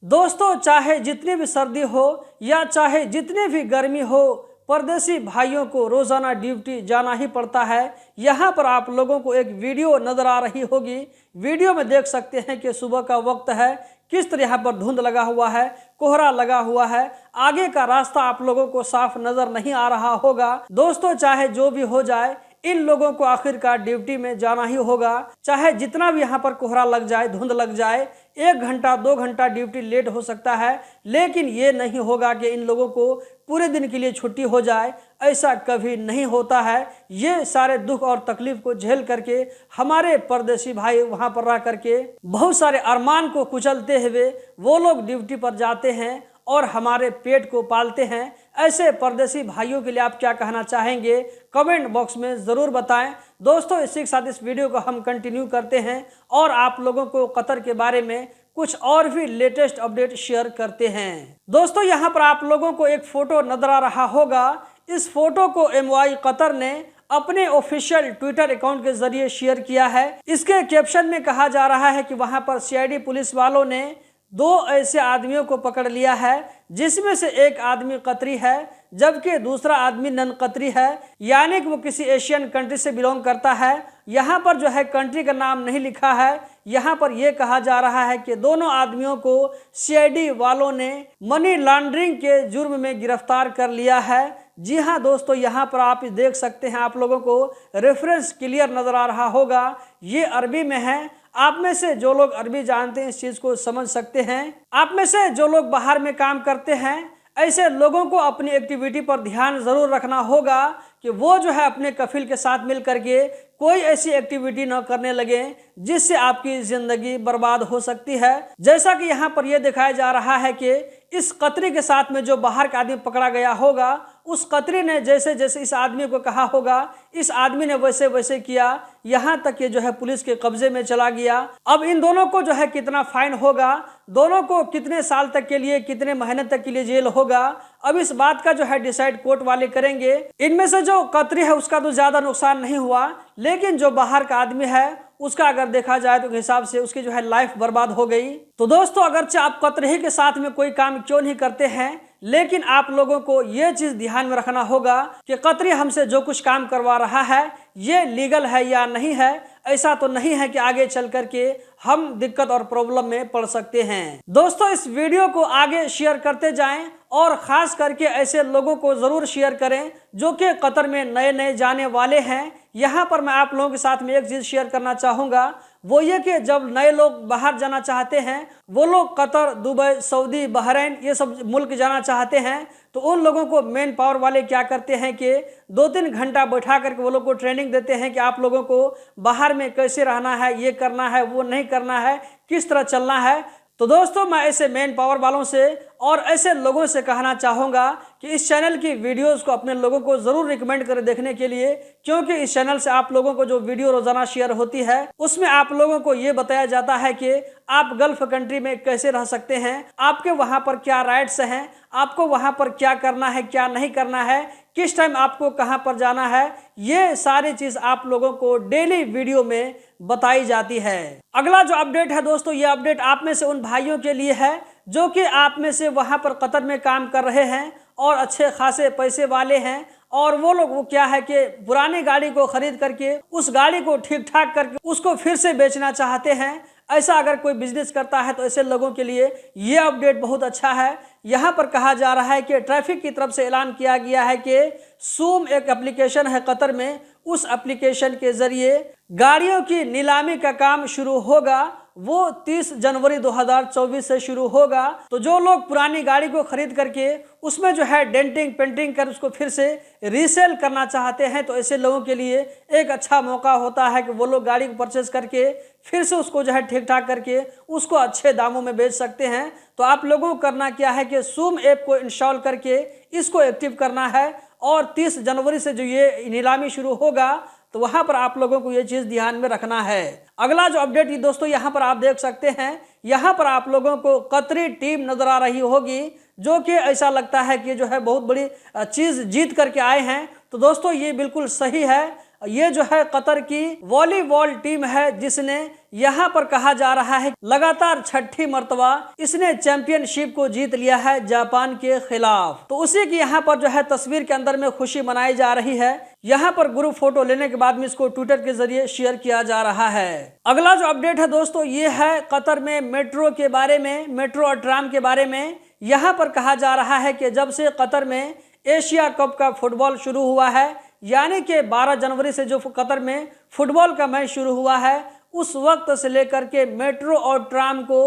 दोस्तों, चाहे जितनी भी सर्दी हो या चाहे जितनी भी गर्मी हो, परदेसी भाइयों को रोजाना ड्यूटी जाना ही पड़ता है। यहाँ पर आप लोगों को एक वीडियो नजर आ रही होगी। वीडियो में देख सकते हैं कि सुबह का वक्त है, किस तरह यहाँ पर धुंध लगा हुआ है, कोहरा लगा हुआ है, आगे का रास्ता आप लोगों को साफ नजर नहीं आ रहा होगा। दोस्तों, चाहे जो भी हो जाए, इन लोगों को आखिरकार ड्यूटी में जाना ही होगा। चाहे जितना भी यहाँ पर कोहरा लग जाए, धुंध लग जाए, 1 घंटा 2 घंटा ड्यूटी लेट हो सकता है, लेकिन ये नहीं होगा कि इन लोगों को पूरे दिन के लिए छुट्टी हो जाए। ऐसा कभी नहीं होता है। ये सारे दुख और तकलीफ को झेल करके हमारे परदेसी भाई वहाँ पर रह करके बहुत सारे अरमान को कुचलते हुए वो लोग ड्यूटी पर जाते हैं और हमारे पेट को पालते हैं। ऐसे परदेसी भाइयों के लिए आप क्या कहना चाहेंगे, कमेंट बॉक्स में ज़रूर बताएं। दोस्तों, इसी के साथ इस वीडियो को हम कंटिन्यू करते हैं और आप लोगों को कतर के बारे में कुछ और भी लेटेस्ट अपडेट शेयर करते हैं। दोस्तों, यहाँ पर आप लोगों को एक फ़ोटो नजर आ रहा होगा। इस फोटो को MY कतर ने अपने ऑफिशियल ट्विटर अकाउंट के जरिए शेयर किया है। इसके कैप्शन में कहा जा रहा है कि वहां पर CID पुलिस वालों ने 2 ऐसे आदमियों को पकड़ लिया है, जिसमें से एक आदमी कतरी है जबकि दूसरा आदमी नन कतरी है, यानी कि वो किसी एशियन कंट्री से बिलोंग करता है। यहाँ पर जो है कंट्री का नाम नहीं लिखा है। यहाँ पर यह कहा जा रहा है कि दोनों आदमियों को CID वालों ने मनी लॉन्ड्रिंग के जुर्म में गिरफ्तार कर लिया है। जी हाँ दोस्तों, यहाँ पर आप देख सकते हैं, आप लोगों को रेफरेंस क्लियर नजर आ रहा होगा। ये अरबी में है। आप में से जो लोग अरबी जानते हैं इस चीज को समझ सकते हैं। आप में से जो लोग बाहर में काम करते हैं, ऐसे लोगों को अपनी एक्टिविटी पर ध्यान जरूर रखना होगा कि वो जो है अपने कफिल के साथ मिल करके कोई ऐसी एक्टिविटी न करने लगे जिससे आपकी जिंदगी बर्बाद हो सकती है। जैसा कि यहाँ पर यह दिखाया जा रहा है कि इस कतरी के साथ में जो बाहर का आदमी पकड़ा गया होगा, उस कतरी ने जैसे जैसे इस आदमी को कहा होगा, इस आदमी ने वैसे वैसे किया, यहाँ तक ये जो है पुलिस के कब्जे में चला गया। अब इन दोनों को जो है कितना फाइन होगा, दोनों को कितने साल तक के लिए, कितने महीने तक के लिए जेल होगा, अब इस बात का जो है डिसाइड कोर्ट वाले करेंगे। इनमें से जो कतरी है उसका तो ज्यादा नुकसान नहीं हुआ, लेकिन जो बाहर का आदमी है उसका अगर देखा जाए तो हिसाब से उसकी जो है लाइफ बर्बाद हो गई। तो दोस्तों, अगरचे आप कतरी के साथ में कोई काम क्यों नहीं करते हैं, लेकिन आप लोगों को यह चीज ध्यान में रखना होगा कि कतरी हमसे जो कुछ काम करवा रहा है ये लीगल है या नहीं है। ऐसा तो नहीं है कि आगे चल करके हम दिक्कत और प्रॉब्लम में पड़ सकते हैं। दोस्तों, इस वीडियो को आगे शेयर करते जाएं और खास करके ऐसे लोगों को जरूर शेयर करें जो कि कतर में नए नए जाने वाले हैं। यहाँ पर मैं आप लोगों के साथ में एक चीज शेयर करना चाहूँगा, वो ये कि जब नए लोग बाहर जाना चाहते हैं, वो लोग कतर, दुबई, सऊदी, बहरीन ये सब मुल्क जाना चाहते हैं, तो उन लोगों को मेन पावर वाले क्या करते हैं कि 2-3 घंटा बैठा करके वो लोग को ट्रेनिंग देते हैं कि आप लोगों को बाहर में कैसे रहना है, ये करना है, वो नहीं करना है, किस तरह चलना है। तो दोस्तों, मैं ऐसे मेन पावर वालों से और ऐसे लोगों से कहना चाहूँगा कि इस चैनल की वीडियोस को अपने लोगों को ज़रूर रिकमेंड करें देखने के लिए, क्योंकि इस चैनल से आप लोगों को जो वीडियो रोज़ाना शेयर होती है उसमें आप लोगों को ये बताया जाता है कि आप गल्फ कंट्री में कैसे रह सकते हैं, आपके वहाँ पर क्या राइट्स हैं, आपको वहाँ पर क्या करना है, क्या नहीं करना है, किस टाइम आपको कहाँ पर जाना है, ये सारी चीज़ आप लोगों को डेली वीडियो में बताई जाती है। अगला जो अपडेट है दोस्तों, ये अपडेट आप में से उन भाइयों के लिए है जो कि आप में से वहाँ पर कतर में काम कर रहे हैं और अच्छे खासे पैसे वाले हैं, और वो लोग वो क्या है कि पुरानी गाड़ी को खरीद करके उस गाड़ी को ठीक ठाक करके उसको फिर से बेचना चाहते हैं। ऐसा अगर कोई बिजनेस करता है तो ऐसे लोगों के लिए ये अपडेट बहुत अच्छा है। यहाँ पर कहा जा रहा है कि ट्रैफिक की तरफ से ऐलान किया गया है कि सूम एक एप्लीकेशन है कतर में, उस एप्लीकेशन के जरिए गाड़ियों की नीलामी का काम शुरू होगा। वो 30 जनवरी 2024 से शुरू होगा। तो जो लोग पुरानी गाड़ी को खरीद करके उसमें जो है डेंटिंग पेंटिंग कर उसको फिर से रीसेल करना चाहते हैं, तो ऐसे लोगों के लिए एक अच्छा मौका होता है कि वो लोग गाड़ी को परचेज करके फिर से उसको जो है ठीक ठाक करके उसको अच्छे दामों में बेच सकते हैं। तो आप लोगों को करना क्या है कि सूम ऐप को इंस्टॉल करके इसको एक्टिव करना है, और 30 जनवरी से जो ये नीलामी शुरू होगा तो वहां पर आप लोगों को ये चीज ध्यान में रखना है। अगला जो अपडेट ये दोस्तों यहाँ पर आप देख सकते हैं, यहाँ पर आप लोगों को कतरी टीम नजर आ रही होगी जो कि ऐसा लगता है कि जो है बहुत बड़ी चीज जीत करके आए हैं। तो दोस्तों, ये बिल्कुल सही है। ये जो है कतर की वॉलीबॉल टीम है, जिसने यहाँ पर कहा जा रहा है लगातार छठी मर्तबा इसने चैंपियनशिप को जीत लिया है जापान के खिलाफ। तो उसी की यहाँ पर जो है तस्वीर के अंदर में खुशी मनाई जा रही है। यहाँ पर ग्रुप फोटो लेने के बाद में इसको ट्विटर के जरिए शेयर किया जा रहा है। अगला जो अपडेट है दोस्तों, ये है कतर में मेट्रो के बारे में, मेट्रो और ट्राम के बारे में। यहाँ पर कहा जा रहा है कि जब से कतर में एशिया कप का फुटबॉल शुरू हुआ है, यानी कि 12 जनवरी से जो कतर में फुटबॉल का मैच शुरू हुआ है, उस वक्त से लेकर के मेट्रो और ट्राम को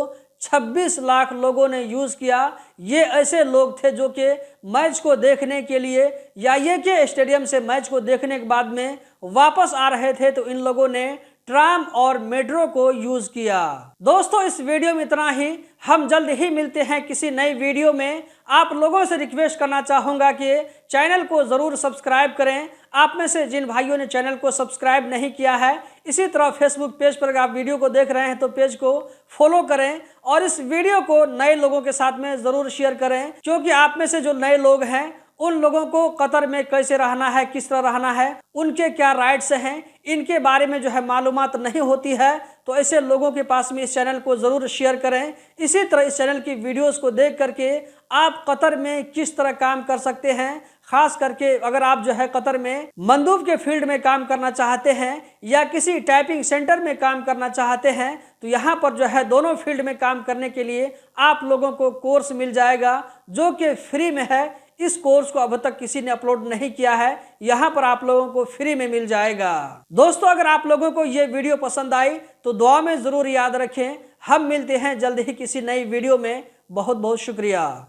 26 लाख लोगों ने यूज़ किया। ये ऐसे लोग थे जो कि मैच को देखने के लिए या ये के स्टेडियम से मैच को देखने के बाद में वापस आ रहे थे, तो इन लोगों ने ट्राम और मेट्रो को यूज किया। दोस्तों इस वीडियो में इतना ही। हम जल्द ही मिलते हैं किसी नई वीडियो में। आप लोगों से रिक्वेस्ट करना चाहूँगा कि चैनल को ज़रूर सब्सक्राइब करें। आप में से जिन भाइयों ने चैनल को सब्सक्राइब नहीं किया है, इसी तरह फेसबुक पेज पर अगर आप वीडियो को देख रहे हैं तो पेज को फॉलो करें और इस वीडियो को नए लोगों के साथ में ज़रूर शेयर करें, क्योंकि आप में से जो नए लोग हैं उन लोगों को कतर में कैसे रहना है, किस तरह रहना है, उनके क्या राइट्स हैं, इनके बारे में जो है मालूमात नहीं होती है। तो ऐसे लोगों के पास में इस चैनल को ज़रूर शेयर करें। इसी तरह इस चैनल की वीडियोस को देख करके आप कतर में किस तरह काम कर सकते हैं, खास करके अगर आप जो है कतर में मंदूब के फील्ड में काम करना चाहते हैं या किसी टाइपिंग सेंटर में काम करना चाहते हैं, तो यहाँ पर जो है दोनों फील्ड में काम करने के लिए आप लोगों को कोर्स मिल जाएगा जो कि फ्री में है। इस कोर्स को अब तक किसी ने अपलोड नहीं किया है, यहाँ पर आप लोगों को फ्री में मिल जाएगा। दोस्तों अगर आप लोगों को ये वीडियो पसंद आई तो दुआ में ज़रूर याद रखें। हम मिलते हैं जल्द ही किसी नई वीडियो में। बहुत बहुत शुक्रिया।